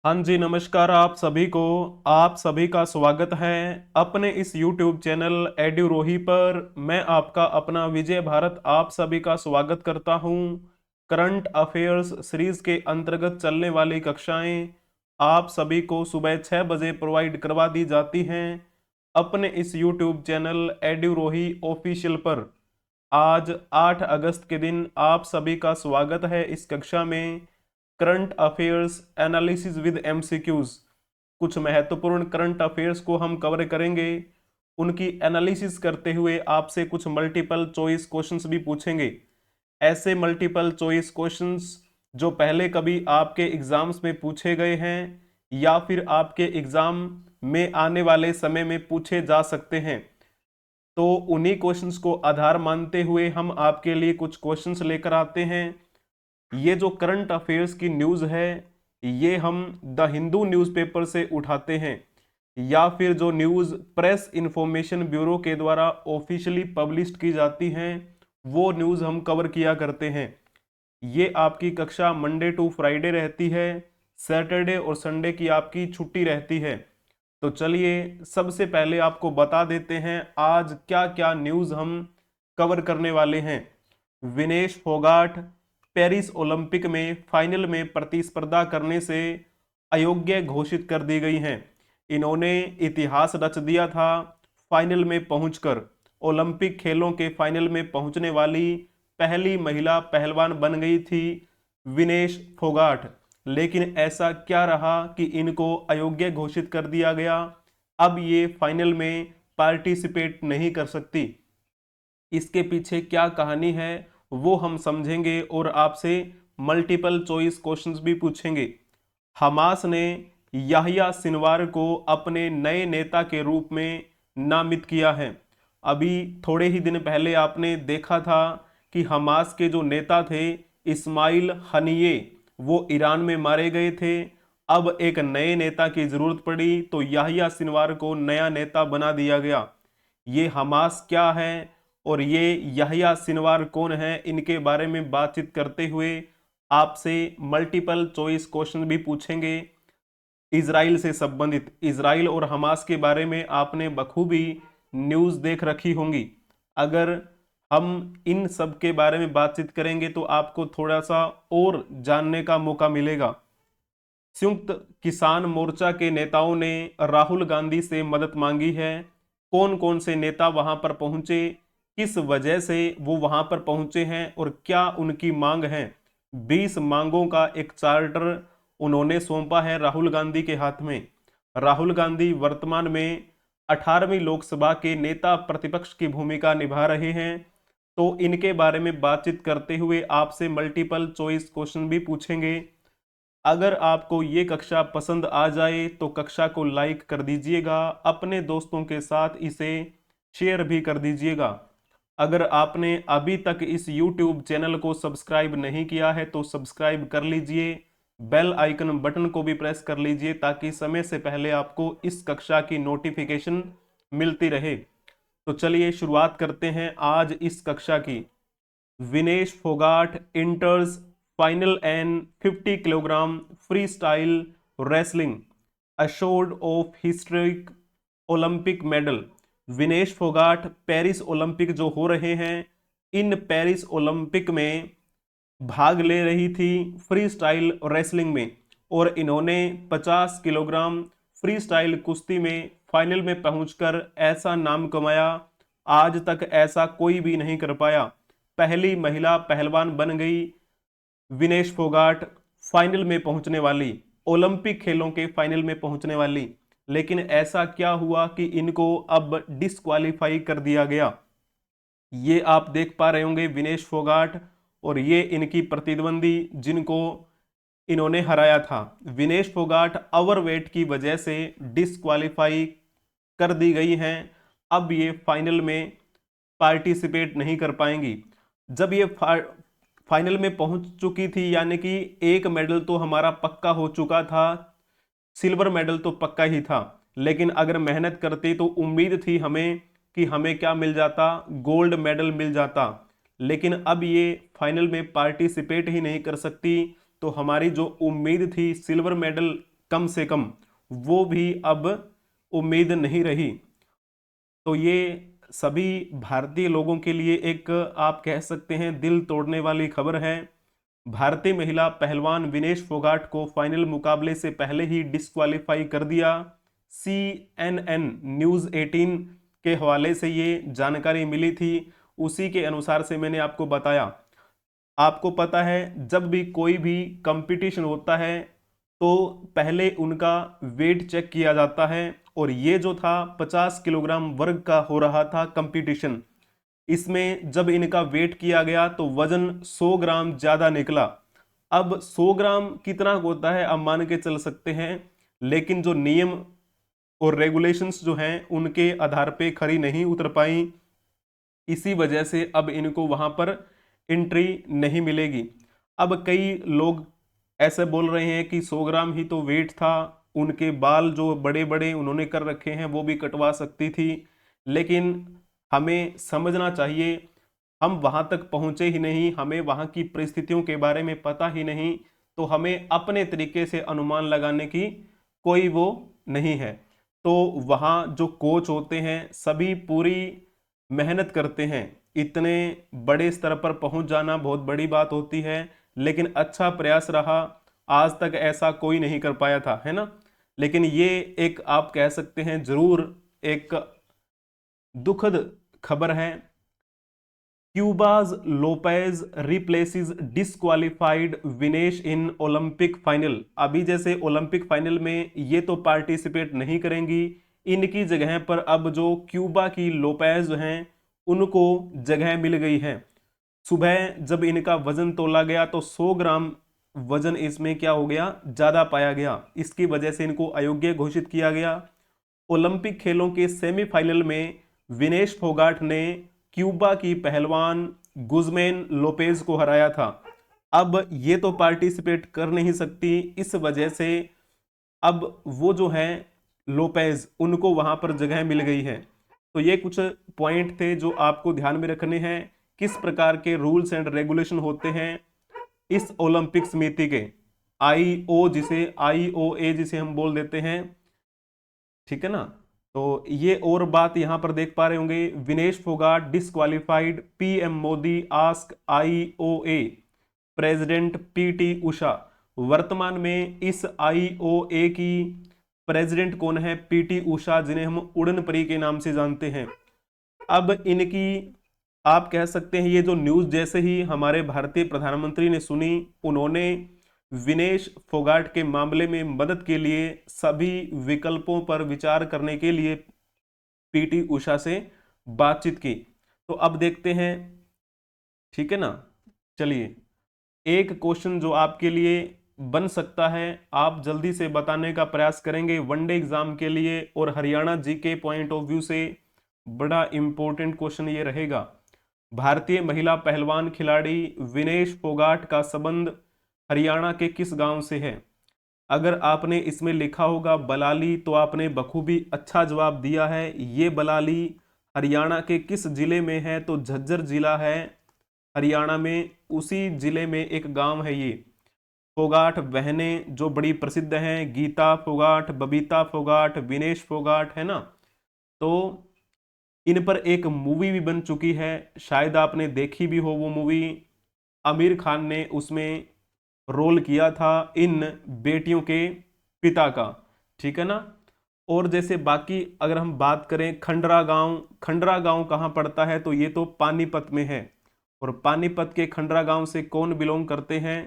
हाँ जी, नमस्कार आप सभी का स्वागत है अपने इस YouTube चैनल एड्यूरोही पर। मैं आपका अपना विजय भारत आप सभी का स्वागत करता हूँ। करंट अफेयर्स सीरीज के अंतर्गत चलने वाली कक्षाएं आप सभी को सुबह 6 बजे प्रोवाइड करवा दी जाती हैं अपने इस YouTube चैनल एड्यूरोही ऑफिशियल पर। आज 8 अगस्त के दिन आप सभी का स्वागत है इस कक्षा में। Current affairs analysis with MCQs, कुछ महत्वपूर्ण करंट अफेयर्स को हम कवर करेंगे। उनकी एनालिसिस करते हुए आपसे कुछ मल्टीपल चॉइस क्वेश्चंस भी पूछेंगे। ऐसे मल्टीपल चॉइस क्वेश्चंस जो पहले कभी आपके एग्जाम्स में पूछे गए हैं या फिर आपके एग्जाम में आने वाले समय में पूछे जा सकते हैं, तो उन्हीं क्वेश्चंस को आधार मानते हुए हम आपके लिए कुछ क्वेश्चंस लेकर आते हैं। ये जो करंट अफेयर्स की न्यूज़ है, ये हम द हिंदू न्यूज़पेपर से उठाते हैं या फिर जो न्यूज़ प्रेस इंफॉर्मेशन ब्यूरो के द्वारा ऑफिशियली पब्लिश की जाती हैं, वो न्यूज़ हम कवर किया करते हैं। ये आपकी कक्षा मंडे टू फ्राइडे रहती है, सैटरडे और संडे की आपकी छुट्टी रहती है। तो चलिए सबसे पहले आपको बता देते हैं आज क्या क्या न्यूज़ हम कवर करने वाले हैं। विनेश फोगाट पेरिस ओलंपिक में फाइनल में प्रतिस्पर्धा करने से अयोग्य घोषित कर दी गई हैं। इन्होंने इतिहास रच दिया था फाइनल में पहुंचकर। ओलंपिक खेलों के फाइनल में पहुंचने वाली पहली महिला पहलवान बन गई थी विनेश फोगाट। लेकिन ऐसा क्या रहा कि इनको अयोग्य घोषित कर दिया गया। अब ये फाइनल में पार्टिसिपेट नहीं कर सकती। इसके पीछे क्या कहानी है वो हम समझेंगे और आपसे मल्टीपल चॉइस क्वेश्चंस भी पूछेंगे। हमास ने याहिया सिनवार को अपने नए नेता के रूप में नामित किया है। अभी थोड़े ही दिन पहले आपने देखा था कि हमास के जो नेता थे इस्माइल हनिये, वो ईरान में मारे गए थे। अब एक नए नेता की जरूरत पड़ी तो याहिया सिनवार को नया नेता बना दिया गया। ये हमास क्या है और ये याहिया सिनवार कौन है, इनके बारे में बातचीत करते हुए आपसे मल्टीपल चॉइस क्वेश्चन भी पूछेंगे। इजराइल से संबंधित, इजराइल और हमास के बारे में आपने बखूबी न्यूज़ देख रखी होंगी। अगर हम इन सब के बारे में बातचीत करेंगे तो आपको थोड़ा सा और जानने का मौका मिलेगा। संयुक्त किसान मोर्चा के नेताओं ने राहुल गांधी से मदद मांगी है। कौन कौन से नेता वहां पर पहुंचे, किस वजह से वो वहां पर पहुंचे हैं और क्या उनकी मांग है। 20 मांगों का एक चार्टर उन्होंने सौंपा है राहुल गांधी के हाथ में। राहुल गांधी वर्तमान में 18वीं लोकसभा के नेता प्रतिपक्ष की भूमिका निभा रहे हैं। तो इनके बारे में बातचीत करते हुए आपसे मल्टीपल चॉइस क्वेश्चन भी पूछेंगे। अगर आपको ये कक्षा पसंद आ जाए तो कक्षा को लाइक कर दीजिएगा, अपने दोस्तों के साथ इसे शेयर भी कर दीजिएगा। अगर आपने अभी तक इस YouTube चैनल को सब्सक्राइब नहीं किया है तो सब्सक्राइब कर लीजिए, बेल आइकन बटन को भी प्रेस कर लीजिए ताकि समय से पहले आपको इस कक्षा की नोटिफिकेशन मिलती रहे। तो चलिए शुरुआत करते हैं आज इस कक्षा की। Vinesh Phogat इंटर्स final and 50 kilogram free style wrestling assured of historic Olympic medal. Vinesh Phogat Paris Olympic जो हो रहे हैं, इन पेरिस ओलंपिक में भाग ले रही थी फ्री स्टाइल रेसलिंग में और इन्होंने 50 किलोग्राम फ्री स्टाइल कुश्ती में फाइनल में पहुंचकर ऐसा नाम कमाया, आज तक ऐसा कोई भी नहीं कर पाया। पहली महिला पहलवान बन गई विनेश फोगाट, फाइनल में पहुंचने वाली, ओलंपिक खेलों के फाइनल में पहुंचने वाली। लेकिन ऐसा क्या हुआ कि इनको अब डिस्क्वालीफाई कर दिया गया। ये आप देख पा रहे होंगे विनेश फोगाट और ये इनकी प्रतिद्वंदी जिनको इन्होंने हराया था। विनेश फोगाट ओवरवेट की वजह से डिस्क्वालीफाई कर दी गई हैं। अब ये फाइनल में पार्टिसिपेट नहीं कर पाएंगी। जब ये फाइनल में पहुंच चुकी थी यानी कि एक मेडल तो हमारा पक्का हो चुका था, सिल्वर मेडल तो पक्का ही था। लेकिन अगर मेहनत करते तो उम्मीद थी हमें कि हमें क्या मिल जाता, गोल्ड मेडल मिल जाता। लेकिन अब ये फाइनल में पार्टिसिपेट ही नहीं कर सकती, तो हमारी जो उम्मीद थी सिल्वर मेडल कम से कम, वो भी अब उम्मीद नहीं रही। तो ये सभी भारतीय लोगों के लिए एक आप कह सकते हैं दिल तोड़ने वाली खबर है। भारतीय महिला पहलवान विनेश फोगाट को फाइनल मुकाबले से पहले ही डिस्क्वालीफाई कर दिया। CNN न्यूज़ 18 के हवाले से ये जानकारी मिली थी, उसी के अनुसार से मैंने आपको बताया। आपको पता है जब भी कोई भी कंपटीशन होता है तो पहले उनका वेट चेक किया जाता है, और ये जो था 50 किलोग्राम वर्ग का हो रहा था कंपटीशन। इसमें जब इनका वेट किया गया तो वजन 100 ग्राम ज्यादा निकला। अब 100 ग्राम कितना होता है अब मान के चल सकते हैं, लेकिन जो नियम और रेगुलेशंस जो हैं उनके आधार पे खरी नहीं उतर पाई। इसी वजह से अब इनको वहां पर एंट्री नहीं मिलेगी। अब कई लोग ऐसे बोल रहे हैं कि 100 ग्राम ही तो वेट था, उनके बाल जो बड़े बड़े उन्होंने कर रखे हैं वो भी कटवा सकती थी। लेकिन हमें समझना चाहिए, हम वहां तक पहुंचे ही नहीं, हमें वहां की परिस्थितियों के बारे में पता ही नहीं, तो हमें अपने तरीके से अनुमान लगाने की कोई वो नहीं है। तो वहां जो कोच होते हैं सभी पूरी मेहनत करते हैं। इतने बड़े स्तर पर पहुंच जाना बहुत बड़ी बात होती है, लेकिन अच्छा प्रयास रहा, आज तक ऐसा कोई नहीं कर पाया था, है ना। लेकिन ये एक आप कह सकते हैं जरूर एक दुखद खबर है। Cuba's Lopez replaces disqualified Vinesh in Olympic final. अभी जैसे ओलंपिक फाइनल में ये तो पार्टिसिपेट नहीं करेंगी, इनकी जगह पर अब जो क्यूबा की लोपेज हैं उनको जगह मिल गई है। सुबह जब इनका वजन तोला गया तो 100 ग्राम वजन इसमें क्या हो गया, ज्यादा पाया गया। इसकी वजह से इनको अयोग्य घोषित किया गया। ओलंपिक खेलों के सेमीफाइनल में विनेश फोगाट ने क्यूबा की पहलवान गुज़मैन लोपेज को हराया था। अब ये तो पार्टिसिपेट कर नहीं सकती, इस वजह से अब वो जो है लोपेज उनको वहां पर जगह मिल गई है। तो ये कुछ पॉइंट थे जो आपको ध्यान में रखने हैं, किस प्रकार के रूल्स एंड रेगुलेशन होते हैं इस ओलंपिक समिति के, IOA जिसे हम बोल देते हैं, ठीक है ना। तो ये और बात यहां पर देख पा रहे होंगे, Vinesh Phogat disqualified, PM Modi ask IOA president PT Usha. वर्तमान में इस IOA की प्रेसिडेंट कौन है, PT उषा, जिन्हें हम उड़न परी के नाम से जानते हैं। अब इनकी आप कह सकते हैं ये जो न्यूज जैसे ही हमारे भारतीय प्रधानमंत्री ने सुनी, उन्होंने विनेश फोगाट के मामले में मदद के लिए सभी विकल्पों पर विचार करने के लिए PT उषा से बातचीत की। तो अब देखते हैं, ठीक है ना। चलिए, एक क्वेश्चन जो आपके लिए बन सकता है, आप जल्दी से बताने का प्रयास करेंगे वनडे एग्जाम के लिए, और Haryana GK point of view से बड़ा इंपॉर्टेंट क्वेश्चन ये रहेगा। भारतीय महिला पहलवान खिलाड़ी विनेश फोगाट का संबंध हरियाणा के किस गांव से है। अगर आपने इसमें लिखा होगा बलाली तो आपने बखूबी अच्छा जवाब दिया है। ये बलाली हरियाणा के किस जिले में है, तो झज्जर जिला है हरियाणा में, उसी जिले में एक गांव है ये। फोगाट बहनें जो बड़ी प्रसिद्ध हैं, गीता फोगाट, बबीता फोगाट, विनेश फोगाट, है ना। तो इन पर एक मूवी भी बन चुकी है, शायद आपने देखी भी हो वो मूवी। आमिर खान ने उसमें रोल किया था इन बेटियों के पिता का, ठीक है ना। और जैसे बाकी अगर हम बात करें खंडरा गांव, खंडरा गांव कहाँ पड़ता है, तो ये तो पानीपत में है। और पानीपत के खंडरा गांव से कौन बिलोंग करते हैं,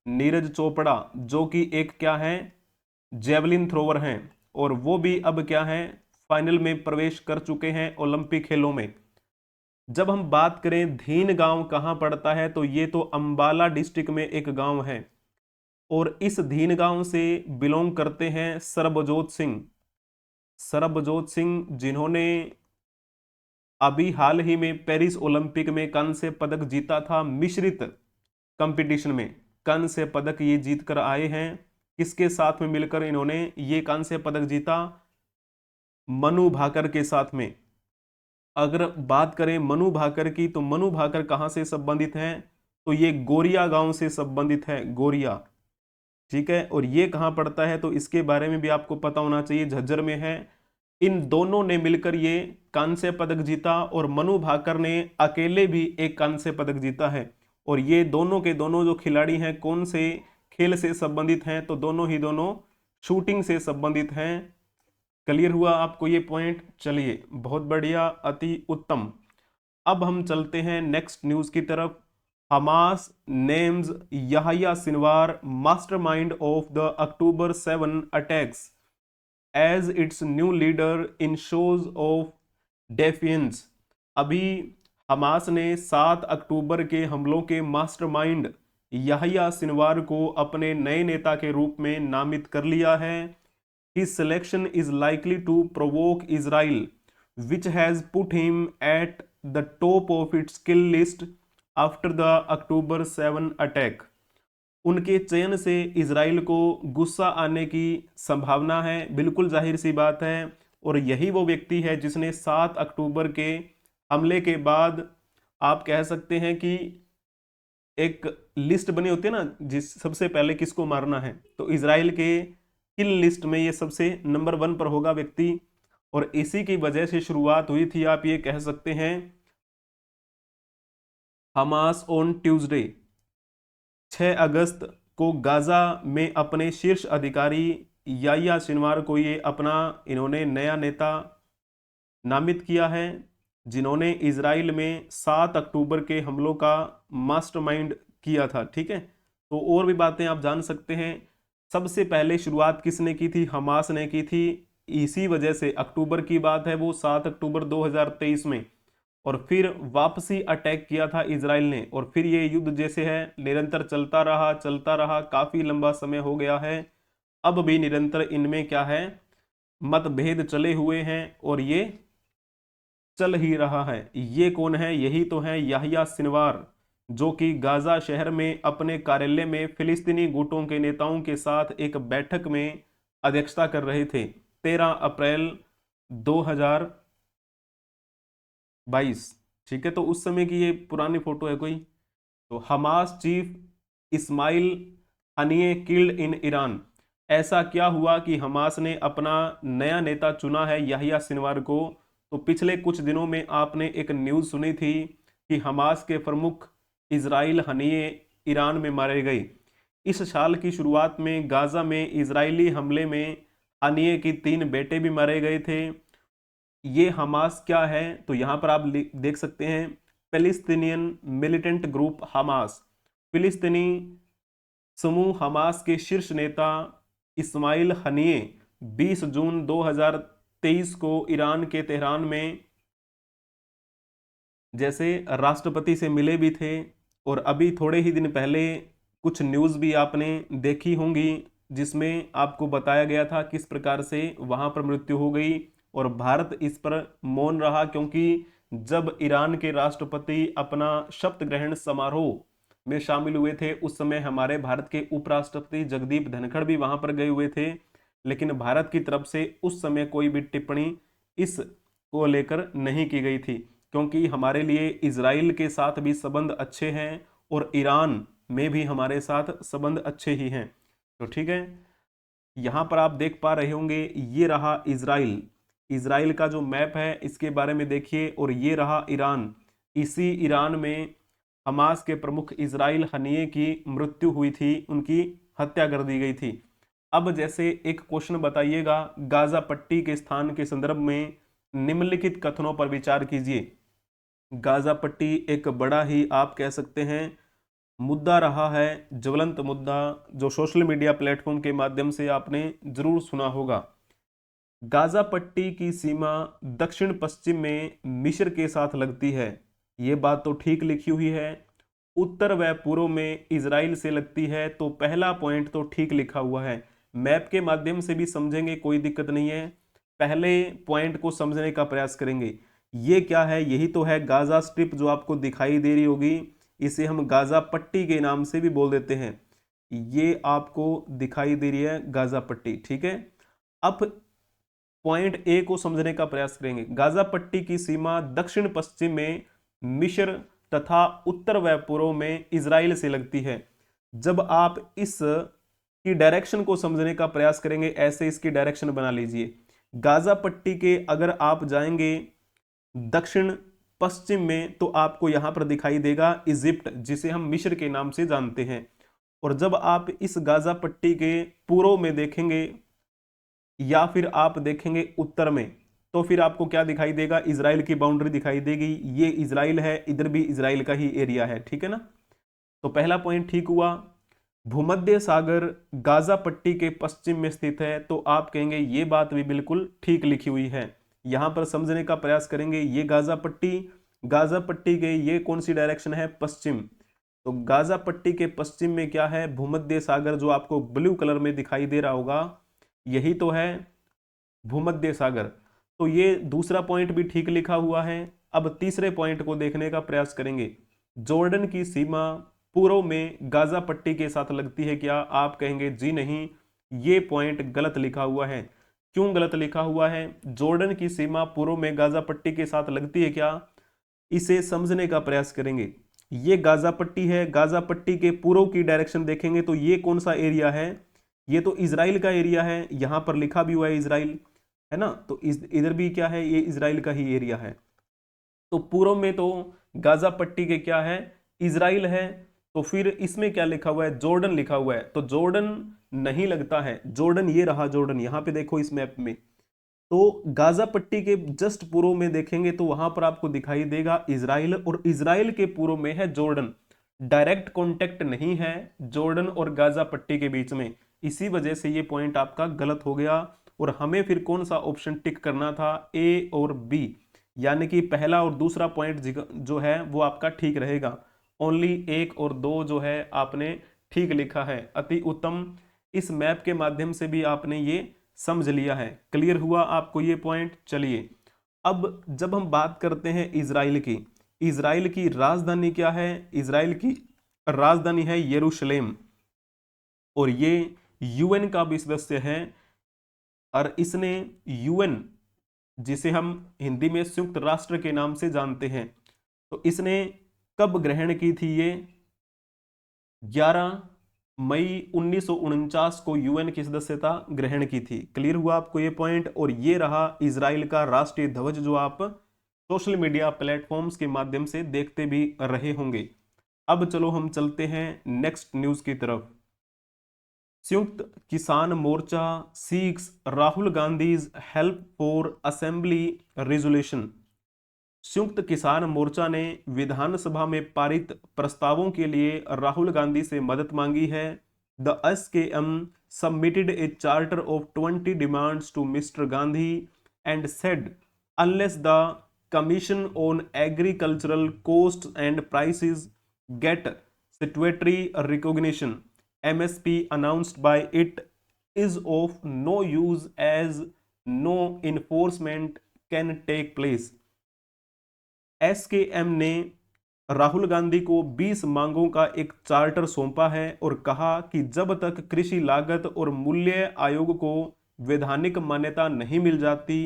नीरज चोपड़ा, जो कि एक क्या है, जेवलिन थ्रोवर हैं, और वो भी अब क्या है, फाइनल में प्रवेश कर चुके हैं ओलंपिक खेलों में। जब हम बात करें धीन गांव कहां पड़ता है, तो ये तो अंबाला डिस्ट्रिक्ट में एक गांव है, और इस धीन गांव से बिलोंग करते हैं सरबजोत सिंह। सरबजोत सिंह जिन्होंने अभी हाल ही में पेरिस ओलंपिक में कांस्य पदक जीता था, मिश्रित कंपटीशन में कांस्य पदक ये जीत कर आए हैं। किसके साथ में मिलकर इन्होंने ये कांस्य पदक जीता, मनु भाकर के साथ में। अगर बात करें मनु भाकर की, तो मनु भाकर कहां से संबंधित हैं, तो ये गोरिया गांव से संबंधित है, गोरिया, ठीक है। और ये कहाँ पड़ता है तो इसके बारे में भी आपको पता होना चाहिए, झज्जर में है। इन दोनों ने मिलकर ये कांस्य पदक जीता और मनु भाकर ने अकेले भी एक कांस्य पदक जीता है। और ये दोनों के दोनों जो खिलाड़ी हैं कौन से खेल से संबंधित हैं तो दोनों ही दोनों शूटिंग से संबंधित हैं। क्लियर हुआ आपको ये पॉइंट? चलिए बहुत बढ़िया, अति उत्तम। अब हम चलते हैं नेक्स्ट न्यूज की तरफ। Hamas names Yahya Sinwar mastermind of the October 7 attacks as its new leader in shows of defiance. अभी हमास ने 7 अक्टूबर के हमलों के मास्टरमाइंड याहिया सिनवार को अपने नए नेता के रूप में नामित कर लिया है। His selection is likely to provoke Israel, which has put him at the top of its kill list after the October 7 attack. उनके चयन से इजराइल को गुस्सा आने की संभावना है, बिल्कुल जाहिर सी बात है। और यही वो व्यक्ति है जिसने 7 अक्टूबर के हमले के बाद आप कह सकते हैं कि एक लिस्ट बनी होती है ना, जिस सबसे पहले किसको मारना है, तो इजराइल के किल लिस्ट में ये सबसे नंबर 1 पर होगा व्यक्ति। और इसी की वजह से शुरुआत हुई थी, आप ये कह सकते हैं, हमास ऑन ट्यूसडे 6 अगस्त को गाजा में अपने शीर्ष अधिकारी याहिया सिनवार को ये अपना इन्होंने नया नेता नामित किया है, जिन्होंने इजराइल में 7 अक्टूबर के हमलों का मास्टरमाइंड किया था। ठीक है, तो और भी बातें आप जान सकते हैं। सबसे पहले शुरुआत किसने की थी? हमास ने की थी। इसी वजह से अक्टूबर की बात है वो 7 अक्टूबर 2023 में, और फिर वापसी अटैक किया था इजराइल ने। और फिर ये युद्ध जैसे है निरंतर चलता रहा, काफी लंबा समय हो गया है। अब भी निरंतर इनमें क्या है, मतभेद चले हुए हैं और ये चल ही रहा है। ये कौन है? यही तो है याहिया सिनवार, जो कि गाजा शहर में अपने कार्यालय में फिलिस्तीनी गुटों के नेताओं के साथ एक बैठक में अध्यक्षता कर रहे थे 13 अप्रैल 2022। ठीक है, तो उस समय की ये पुरानी फोटो है कोई। तो Hamas chief Ismail Haniyeh killed in Iran. ऐसा क्या हुआ कि हमास ने अपना नया नेता चुना है याहिया सिनवार को? तो पिछले कुछ दिनों में आपने एक न्यूज़ सुनी थी कि हमास के प्रमुख इजराइल हनिये ईरान में मारे गए। इस साल की शुरुआत में गाजा में इजरायली हमले में हनिये की 3 बेटे भी मारे गए थे। ये हमास क्या है तो यहाँ पर आप देख सकते हैं, पैलेस्टीनियन मिलिटेंट ग्रुप हमास। फिलिस्तीनी समूह हमास के शीर्ष नेता इस्माइल हनिये 20 जून 2023 को ईरान के तेहरान में जैसे राष्ट्रपति से मिले भी थे। और अभी थोड़े ही दिन पहले कुछ न्यूज़ भी आपने देखी होंगी, जिसमें आपको बताया गया था किस प्रकार से वहां पर मृत्यु हो गई। और भारत इस पर मौन रहा, क्योंकि जब ईरान के राष्ट्रपति अपना शपथ ग्रहण समारोह में शामिल हुए थे उस समय हमारे भारत के उपराष्ट्रपति जगदीप धनखड़ भी वहां पर गए हुए थे। लेकिन भारत की तरफ से उस समय कोई भी टिप्पणी इस को लेकर नहीं की गई थी, क्योंकि हमारे लिए इजराइल के साथ भी संबंध अच्छे हैं और ईरान में भी हमारे साथ संबंध अच्छे ही हैं। तो ठीक है, यहाँ पर आप देख पा रहे होंगे, ये रहा इजराइल का जो मैप है इसके बारे में देखिए। और ये रहा ईरान। इसी ईरान में हमास के प्रमुख इजराइल हनिये की मृत्यु हुई थी, उनकी हत्या कर दी गई थी। अब जैसे एक क्वेश्चन बताइएगा, गाजा पट्टी के स्थान के संदर्भ में निम्नलिखित कथनों पर विचार कीजिए। गाजा पट्टी एक बड़ा ही आप कह सकते हैं मुद्दा रहा है, ज्वलंत मुद्दा, जो सोशल मीडिया प्लेटफॉर्म के माध्यम से आपने जरूर सुना होगा। गाजा पट्टी की सीमा दक्षिण पश्चिम में मिस्र के साथ लगती है, ये बात तो ठीक लिखी हुई है। उत्तर व पूर्व में इजराइल से लगती है, तो पहला पॉइंट तो ठीक लिखा हुआ है। मैप के माध्यम से भी समझेंगे, कोई दिक्कत नहीं है। पहले पॉइंट को समझने का प्रयास करेंगे। ये क्या है? यही तो है गाजा स्ट्रिप जो आपको दिखाई दे रही होगी। इसे हम गाजा पट्टी के नाम से भी बोल देते हैं। ये आपको दिखाई दे रही है गाजा पट्टी। ठीक है, अब पॉइंट ए को समझने का प्रयास करेंगे। गाजा पट्टी की सीमा दक्षिण पश्चिम में मिस्र तथा उत्तर व पूर्व में इजराइल से लगती है। जब आप इस की डायरेक्शन को समझने का प्रयास करेंगे। ऐसे इसकी डायरेक्शन बना लीजिए। गाजा पट्टी के अगर आप जाएंगे दक्षिण पश्चिम में तो आपको यहां पर दिखाई देगा इजिप्ट, जिसे हम मिस्र के नाम से जानते हैं। और जब आप इस गाजा पट्टी के पूर्व में देखेंगे या फिर आप देखेंगे उत्तर में, तो फिर आपको क्या दिखाई देगा, इजराइल की बाउंड्री दिखाई देगी। ये इजराइल है, इधर भी इजराइल का ही एरिया है, ठीक है ना। तो पहला पॉइंट ठीक हुआ। भूमध्य सागर गाजा पट्टी के पश्चिम में स्थित है, तो आप कहेंगे ये बात भी बिल्कुल ठीक लिखी हुई है। यहां पर समझने का प्रयास करेंगे, ये गाजा पट्टी के ये कौन सी डायरेक्शन है, पश्चिम। तो गाजा पट्टी के पश्चिम में क्या है, भूमध्य सागर, जो आपको ब्लू कलर में दिखाई दे रहा होगा, यही तो है भूमध्य सागर। तो ये दूसरा पॉइंट भी ठीक लिखा हुआ है। अब तीसरे पॉइंट को देखने का प्रयास करेंगे। जॉर्डन की सीमा पूर्व में गाजा पट्टी के साथ लगती है क्या, आप कहेंगे जी नहीं, ये पॉइंट गलत लिखा हुआ है। क्यों गलत लिखा हुआ है, जॉर्डन की सीमा पूर्व में गाजा पट्टी के साथ लगती है क्या, इसे समझने का प्रयास करेंगे। ये गाजा पट्टी है, गाजा पट्टी के पूर्व की डायरेक्शन देखेंगे तो ये कौन सा एरिया है, ये तो इजराइल का एरिया है, यहां पर लिखा भी हुआ है इजराइल, है ना। तो इधर भी क्या है, ये इजराइल का ही एरिया है। तो पूर्व में तो गाजा पट्टी के क्या है, इजराइल है। तो फिर इसमें क्या लिखा हुआ है, जॉर्डन लिखा हुआ है, तो जॉर्डन नहीं लगता है। जॉर्डन ये रहा, जॉर्डन यहां पे देखो इस मैप में। तो गाजा पट्टी के जस्ट पूर्व में देखेंगे तो वहां पर आपको दिखाई देगा इजराइल, और इजराइल के पूर्व में है जॉर्डन। डायरेक्ट कॉन्टेक्ट नहीं है जॉर्डन और गाजा पट्टी के बीच में, इसी वजह से ये पॉइंट आपका गलत हो गया। और हमें फिर कौन सा ऑप्शन टिक करना था, ए और बी, यानी कि पहला और दूसरा पॉइंट जो है वो आपका ठीक रहेगा। ओनली 1 और 2 जो है आपने ठीक लिखा है, अति उत्तम। इस मैप के माध्यम से भी आपने ये समझ लिया है। क्लियर हुआ आपको ये पॉइंट। चलिए अब जब हम बात करते हैं इजराइल की राजधानी क्या है, इजराइल की राजधानी है यरूशलेम, और ये यूएन का भी सदस्य है। और इसने यूएन, जिसे हम हिंदी में संयुक्त राष्ट्र के नाम से जानते हैं, तो इसने कब ग्रहण की थी, ये 11 मई 1949 को यूएन की सदस्यता ग्रहण की थी। क्लियर हुआ आपको ये पॉइंट। और ये रहा इजराइल का राष्ट्रीय ध्वज, जो आप सोशल मीडिया प्लेटफॉर्म्स के माध्यम से देखते भी रहे होंगे। अब चलो हम चलते हैं नेक्स्ट न्यूज की तरफ। Samyukt Kisan Morcha seeks Rahul Gandhi's help for assembly resolution. Samyukt Kisan मोर्चा ने विधानसभा में पारित प्रस्तावों के लिए राहुल गांधी से मदद मांगी है। The SKM submitted a charter of 20 demands to mister Gandhi and said unless the commission on agricultural cost and prices get statutory recognition MSP announced by it is of no use as no enforcement can take place। SKM ने राहुल गांधी को 20 मांगों का एक charter सौंपा है और कहा कि जब तक कृषि लागत और मूल्य आयोग को वैधानिक मान्यता नहीं मिल जाती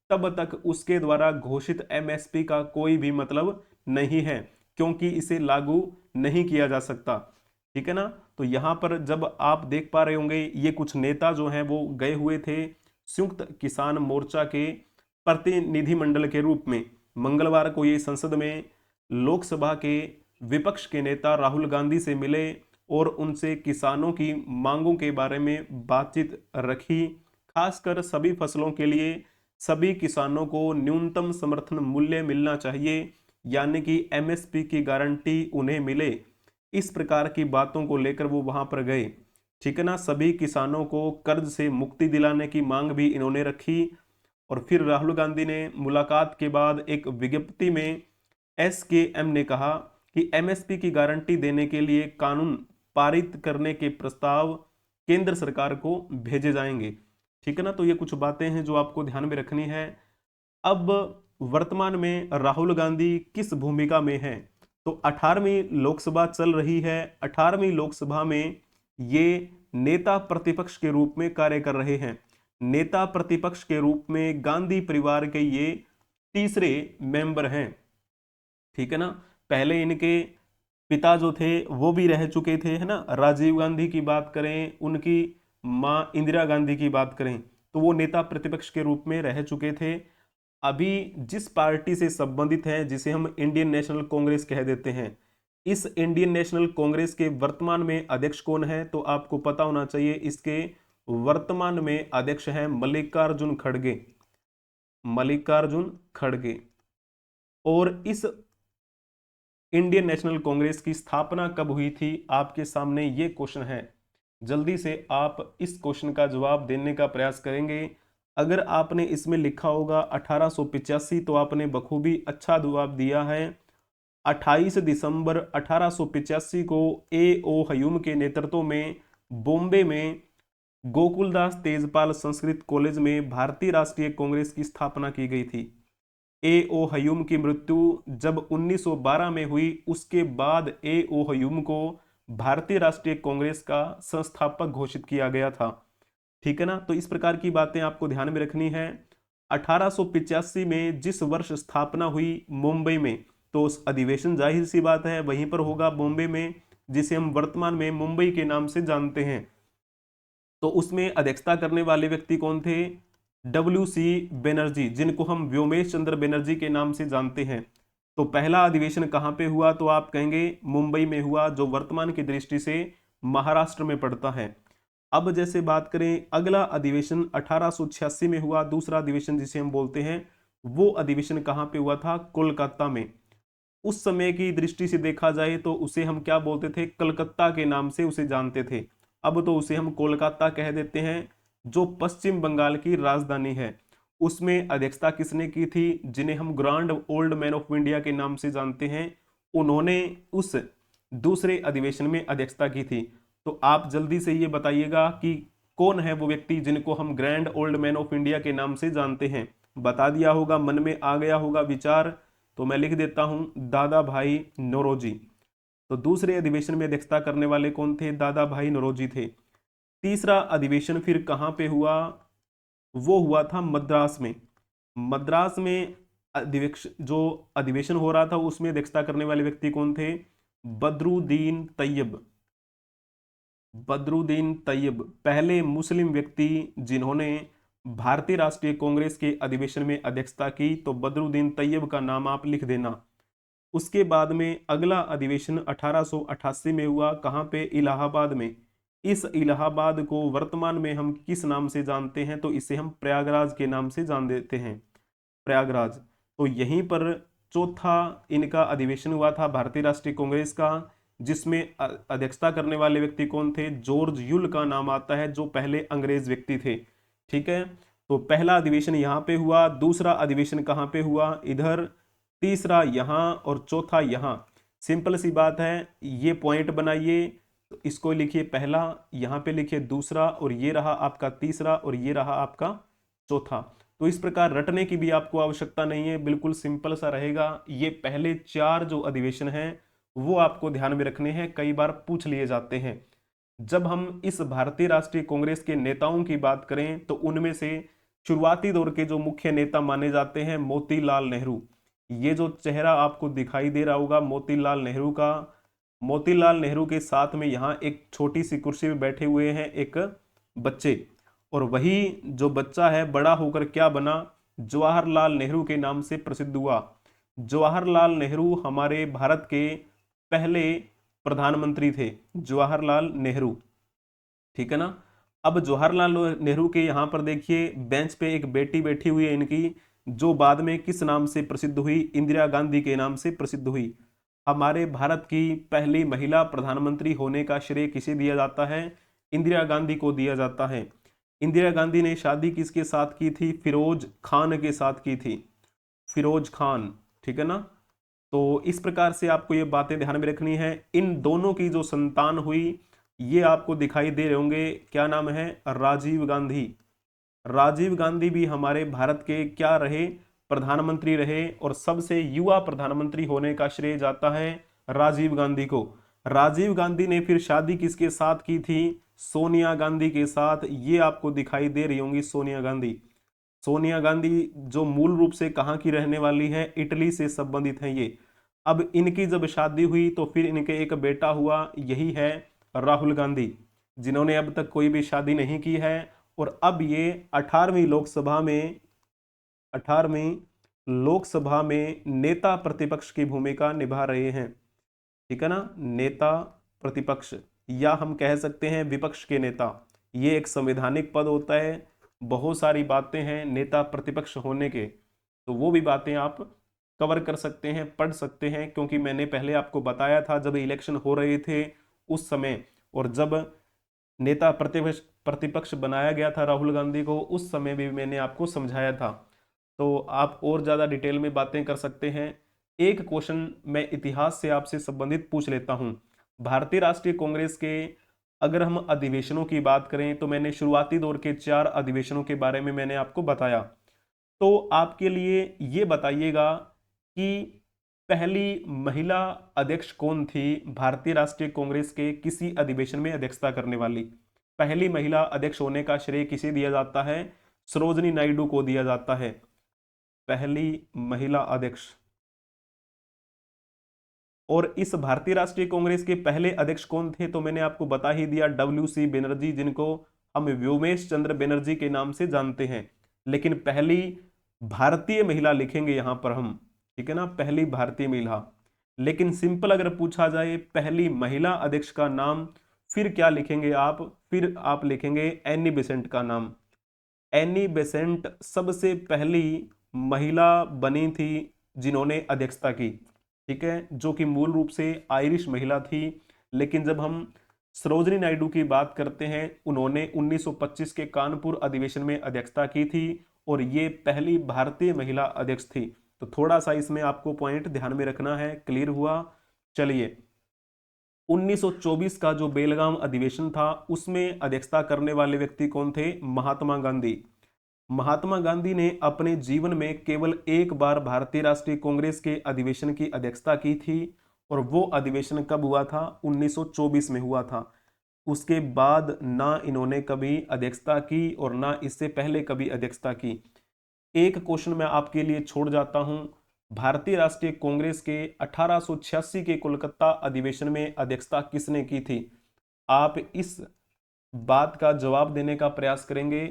तब तक उसके द्वारा घोषित MSP का कोई भी मतलब नहीं है, क्योंकि इसे लागू नहीं किया जा सकता। ठीक है ना। तो यहां पर जब आप देख पा रहे होंगे ये कुछ नेता जो हैं वो गए हुए थे संयुक्त किसान मोर्चा के प्रतिनिधिमंडल के रूप में। मंगलवार को ये संसद में लोकसभा के विपक्ष के नेता राहुल गांधी से मिले और उनसे किसानों की मांगों के बारे में बातचीत रखी। खासकर सभी फसलों के लिए सभी किसानों को न्यूनतम समर्थन मूल्य मिलना चाहिए, यानी कि MSP की गारंटी उन्हें मिले। इस प्रकार की बातों को लेकर वो वहां पर गए। ठीक है ना। सभी किसानों को कर्ज से मुक्ति दिलाने की मांग भी इन्होंने रखी। और फिर राहुल गांधी ने मुलाकात के बाद एक विज्ञप्ति में SKM ने कहा कि MSP की गारंटी देने के लिए कानून पारित करने के प्रस्ताव केंद्र सरकार को भेजे जाएंगे। ठीक है ना। तो ये कुछ बातें हैं जो आपको ध्यान में रखनी है। अब वर्तमान में राहुल गांधी किस भूमिका में है, तो 18वीं लोकसभा चल रही है। 18वीं लोकसभा में ये नेता प्रतिपक्ष के रूप में कार्य कर रहे हैं। नेता प्रतिपक्ष के रूप में गांधी परिवार के ये तीसरे मेंबर हैं। ठीक है ना। पहले इनके पिता जो थे वो भी रह चुके थे, है ना। राजीव गांधी की बात करें, उनकी माँ इंदिरा गांधी की बात करें, तो वो नेता प्रतिपक्ष के रूप में रह चुके थे। अभी जिस पार्टी से संबंधित है, जिसे हम इंडियन नेशनल कांग्रेस कह देते हैं, इस इंडियन नेशनल कांग्रेस के वर्तमान में अध्यक्ष कौन है, तो आपको पता होना चाहिए, इसके वर्तमान में अध्यक्ष हैं मल्लिकार्जुन खड़गे। मल्लिकार्जुन खड़गे। और इस इंडियन नेशनल कांग्रेस की स्थापना कब हुई थी, आपके सामने ये क्वेश्चन है। जल्दी से आप इस क्वेश्चन का जवाब देने का प्रयास करेंगे। अगर आपने इसमें लिखा होगा 1885, तो आपने बखूबी अच्छा जवाब दिया है। 28 दिसंबर 1885 को ए ओ हयूम के नेतृत्व में बॉम्बे में गोकुलदास तेजपाल संस्कृत कॉलेज में भारतीय राष्ट्रीय कांग्रेस की स्थापना की गई थी। ए ओ हयूम की मृत्यु जब 1912 में हुई, उसके बाद ए ओ हयूम को भारतीय राष्ट्रीय कांग्रेस का संस्थापक घोषित किया गया था। ठीक है ना। तो इस प्रकार की बातें आपको ध्यान में रखनी है। 1885 में जिस वर्ष स्थापना हुई मुंबई में, तो उस अधिवेशन जाहिर सी बात है वहीं पर होगा, बॉम्बे में, जिसे हम वर्तमान में मुंबई के नाम से जानते हैं। तो उसमें अध्यक्षता करने वाले व्यक्ति कौन थे? WC बनर्जी, जिनको हम व्योमेश चंद्र बनर्जी के नाम से जानते हैं। तो पहला अधिवेशन कहाँ पे हुआ, तो आप कहेंगे मुंबई में हुआ, जो वर्तमान की दृष्टि से महाराष्ट्र में पड़ता है। अब जैसे बात करें, अगला अधिवेशन 1886 में हुआ, दूसरा अधिवेशन जिसे हम बोलते हैं, वो अधिवेशन कहाँ पे हुआ था? कोलकाता में। उस समय की दृष्टि से देखा जाए तो उसे हम क्या बोलते थे? कलकत्ता के नाम से उसे जानते थे। अब तो उसे हम कोलकाता कह देते हैं, जो पश्चिम बंगाल की राजधानी है। उसमें अध्यक्षता किसने की थी? जिन्हें हम grand old man of India के नाम से जानते हैं, उन्होंने उस दूसरे अधिवेशन में अध्यक्षता की थी। तो आप जल्दी से ये बताइएगा कि कौन है वो व्यक्ति जिनको हम grand old man of India के नाम से जानते हैं। बता दिया होगा, मन में आ गया होगा विचार। तो मैं लिख देता हूं, दादा भाई नौरोजी। तो दूसरे अधिवेशन में अध्यक्षता करने वाले कौन थे? दादा भाई नौरोजी थे। तीसरा अधिवेशन फिर कहां पे हुआ? वो हुआ था मद्रास में। मद्रास में अधिवेशन, जो अधिवेशन हो रहा था, उसमें अध्यक्षता करने वाले व्यक्ति कौन थे? बदरुद्दीन तैयब। बदरुद्दीन तैयब पहले मुस्लिम व्यक्ति जिन्होंने भारतीय राष्ट्रीय कांग्रेस के अधिवेशन में अध्यक्षता की। तो बदरुद्दीन तैयब का नाम आप लिख देना। उसके बाद में अगला अधिवेशन 1888 में हुआ, कहाँ पे? इलाहाबाद में। इस इलाहाबाद को वर्तमान में हम किस नाम से जानते हैं? तो इसे हम प्रयागराज के नाम से जान देते हैं, प्रयागराज। तो यहीं पर चौथा इनका अधिवेशन हुआ था भारतीय राष्ट्रीय कांग्रेस का, जिसमें अध्यक्षता करने वाले व्यक्ति कौन थे? जॉर्ज यूल का नाम आता है, जो पहले अंग्रेज व्यक्ति थे। ठीक है। तो पहला अधिवेशन यहाँ पे हुआ, दूसरा अधिवेशन कहाँ पे हुआ? इधर, तीसरा यहाँ, और चौथा यहाँ। सिंपल सी बात है, ये पॉइंट बनाइए। तो इसको लिखिए पहला, यहाँ पे लिखिए दूसरा, और ये रहा आपका तीसरा, और ये रहा आपका चौथा। तो इस प्रकार रटने की भी आपको आवश्यकता नहीं है, बिल्कुल सिंपल सा रहेगा। ये पहले चार जो अधिवेशन हैं वो आपको ध्यान में रखने हैं, कई बार पूछ लिए जाते हैं। जब हम इस भारतीय राष्ट्रीय कांग्रेस के नेताओं की बात करें, तो उनमें से शुरुआती दौर के जो मुख्य नेता माने जाते हैं, मोतीलाल नेहरू। ये जो चेहरा आपको दिखाई दे रहा होगा मोतीलाल नेहरू का, मोतीलाल नेहरू के साथ में यहाँ एक छोटी सी कुर्सी पे बैठे हुए हैं एक बच्चे, और वही जो बच्चा है बड़ा होकर क्या बना? जवाहरलाल नेहरू के नाम से प्रसिद्ध हुआ। जवाहरलाल नेहरू हमारे भारत के पहले प्रधानमंत्री थे, जवाहरलाल नेहरू। ठीक है ना। अब जवाहरलाल नेहरू के यहाँ पर देखिए बेंच पे एक बेटी बैठी हुई है इनकी, जो बाद में किस नाम से प्रसिद्ध हुई? इंदिरा गांधी के नाम से प्रसिद्ध हुई। हमारे भारत की पहली महिला प्रधानमंत्री होने का श्रेय किसे दिया जाता है? इंदिरा गांधी को दिया जाता है। इंदिरा गांधी ने शादी किसके साथ की थी? फिरोज खान के साथ की थी, फिरोज खान। ठीक है ना। तो इस प्रकार से आपको ये बातें ध्यान में रखनी है। इन दोनों की जो संतान हुई, ये आपको दिखाई दे रहे होंगे, क्या नाम है? राजीव गांधी। राजीव गांधी भी हमारे भारत के क्या रहे? प्रधानमंत्री रहे, और सबसे युवा प्रधानमंत्री होने का श्रेय जाता है राजीव गांधी को। राजीव गांधी ने फिर शादी किसके साथ की थी? सोनिया गांधी के साथ। ये आपको दिखाई दे रही होंगी सोनिया गांधी। सोनिया गांधी जो मूल रूप से कहाँ की रहने वाली है? इटली से संबंधित है ये। अब इनकी जब शादी हुई तो फिर इनके एक बेटा हुआ, यही है राहुल गांधी, जिन्होंने अब तक कोई भी शादी नहीं की है। और अब ये 18वीं लोकसभा में नेता प्रतिपक्ष की भूमिका निभा रहे हैं। ठीक है ना, नेता प्रतिपक्ष, या हम कह सकते हैं विपक्ष के नेता। ये एक संवैधानिक पद होता है। बहुत सारी बातें हैं नेता प्रतिपक्ष होने के, तो वो भी बातें आप कवर कर सकते हैं, पढ़ सकते हैं, क्योंकि मैंने पहले आपको बताया था जब इलेक्शन हो रहे थे उस समय, और जब नेता प्रतिपक्ष प्रतिपक्ष बनाया गया था राहुल गांधी को, उस समय भी मैंने आपको समझाया था। तो आप और ज़्यादा डिटेल में बातें कर सकते हैं। एक क्वेश्चन मैं इतिहास से आपसे संबंधित पूछ लेता हूं। भारतीय राष्ट्रीय कांग्रेस के अगर हम अधिवेशनों की बात करें तो मैंने शुरुआती दौर के 4 अधिवेशनों के बारे में मैंने आपको बताया। तो आपके लिए ये बताइएगा कि पहली महिला अध्यक्ष कौन थी भारतीय राष्ट्रीय कांग्रेस के किसी अधिवेशन में अध्यक्षता करने वाली। पहली महिला अध्यक्ष होने का श्रेय किसे दिया जाता है? सरोजनी नायडू को दिया जाता है, पहली महिला अध्यक्ष। और इस भारतीय राष्ट्रीय कांग्रेस के पहले अध्यक्ष कौन थे? तो मैंने आपको बता ही दिया, WC बनर्जी, जिनको हम व्योमेश चंद्र बनर्जी के नाम से जानते हैं। लेकिन पहली भारतीय महिला लिखेंगे यहां पर हम, ठीक है ना, पहली भारतीय महिला। लेकिन सिंपल अगर पूछा जाए पहली महिला अध्यक्ष का नाम, फिर क्या लिखेंगे आप? फिर आप लिखेंगे एनी बेसेंट का नाम। एनी बेसेंट सबसे पहली महिला बनी थी जिन्होंने अध्यक्षता की, ठीक है, जो कि मूल रूप से आयरिश महिला थी। लेकिन जब हम सरोजनी नायडू की बात करते हैं, उन्होंने 1925 के कानपुर अधिवेशन में अध्यक्षता की थी और ये पहली भारतीय महिला अध्यक्ष थी। तो थोड़ा सा इसमें आपको पॉइंट ध्यान में रखना है। क्लियर हुआ? चलिए, 1924 का जो बेलगाम अधिवेशन था उसमें अध्यक्षता करने वाले व्यक्ति कौन थे? महात्मा गांधी। महात्मा गांधी ने अपने जीवन में केवल एक बार भारतीय राष्ट्रीय कांग्रेस के अधिवेशन की अध्यक्षता की थी, और वो अधिवेशन कब हुआ था? 1924 में हुआ था। उसके बाद ना इन्होंने कभी अध्यक्षता की और ना इससे पहले कभी अध्यक्षता की। एक क्वेश्चन मैं आपके लिए छोड़ जाता हूं, भारतीय राष्ट्रीय कांग्रेस के 1886 के कोलकाता अधिवेशन में अध्यक्षता किसने की थी? आप इस बात का जवाब देने का प्रयास करेंगे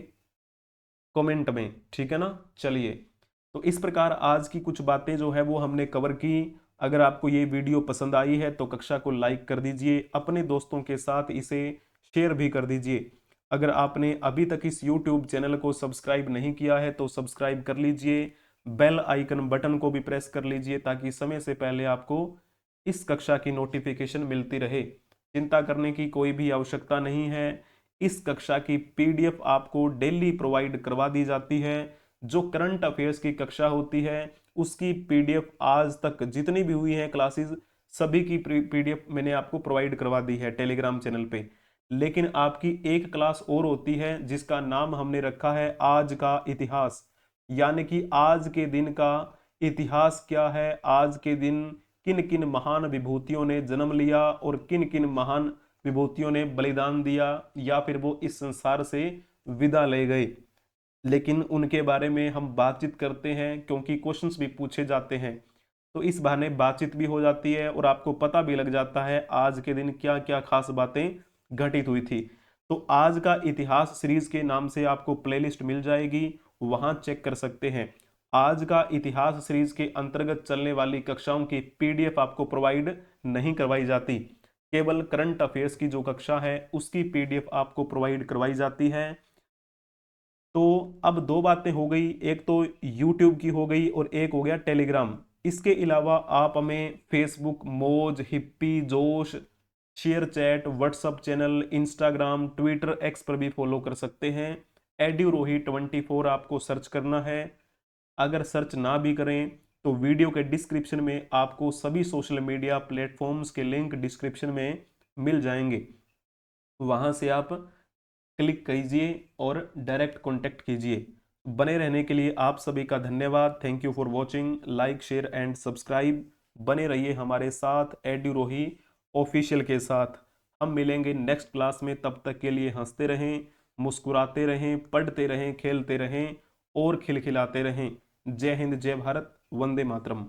कमेंट में, ठीक है ना। चलिए, तो इस प्रकार आज की कुछ बातें जो है वो हमने कवर की। अगर आपको ये वीडियो पसंद आई है तो कक्षा को लाइक कर दीजिए, अपने दोस्तों के साथ इसे शेयर भी कर दीजिए। अगर आपने अभी तक इस YouTube चैनल को सब्सक्राइब नहीं किया है तो सब्सक्राइब कर लीजिए, बेल आइकन बटन को भी प्रेस कर लीजिए ताकि समय से पहले आपको इस कक्षा की नोटिफिकेशन मिलती रहे। चिंता करने की कोई भी आवश्यकता नहीं है, इस कक्षा की PDF आपको डेली प्रोवाइड करवा दी जाती है। जो करंट अफेयर्स की कक्षा होती है उसकी PDF आज तक जितनी भी हुई है क्लासेस, सभी की PDF मैंने आपको प्रोवाइड करवा दी है टेलीग्राम चैनल पे। लेकिन आपकी एक क्लास और होती है जिसका नाम हमने रखा है आज का इतिहास, यानी कि आज के दिन का इतिहास क्या है, आज के दिन किन किन महान विभूतियों ने जन्म लिया और किन किन महान विभूतियों ने बलिदान दिया या फिर वो इस संसार से विदा ले गए। लेकिन उनके बारे में हम बातचीत करते हैं क्योंकि क्वेश्चंस भी पूछे जाते हैं, तो इस बहाने बातचीत भी हो जाती है और आपको पता भी लग जाता है आज के दिन क्या क्या खास बातें घटित हुई थी। तो आज का इतिहास सीरीज के नाम से आपको प्लेलिस्ट मिल जाएगी, वहां चेक कर सकते हैं। आज का इतिहास सीरीज के अंतर्गत चलने वाली कक्षाओं की PDF आपको प्रोवाइड नहीं करवाई जाती, केवल करंट अफेयर्स की जो कक्षा है उसकी PDF आपको प्रोवाइड करवाई जाती है। तो अब दो बातें हो गई, एक तो YouTube की हो गई और एक हो गया टेलीग्राम। इसके अलावा आप हमें Facebook, Moj, Hipi, Josh, ShareChat, WhatsApp channel, Instagram, Twitter, X पर भी फॉलो कर सकते हैं। एड्यूरोही 24 आपको सर्च करना है। अगर सर्च ना भी करें तो वीडियो के डिस्क्रिप्शन में आपको सभी सोशल मीडिया प्लेटफॉर्म्स के लिंक डिस्क्रिप्शन में मिल जाएंगे, वहां से आप क्लिक कीजिए और डायरेक्ट कांटेक्ट कीजिए। बने रहने के लिए आप सभी का धन्यवाद। Thank you for watching. Like, share and subscribe. बने रहिए हमारे साथ एड्यूरोही ऑफिशियल के साथ। हम मिलेंगे नेक्स्ट क्लास में, तब तक के लिए हंसते रहें, मुस्कुराते रहें, पढ़ते रहें, खेलते रहें और खिलखिलाते रहें। जय हिंद, जय भारत, वंदे मातरम।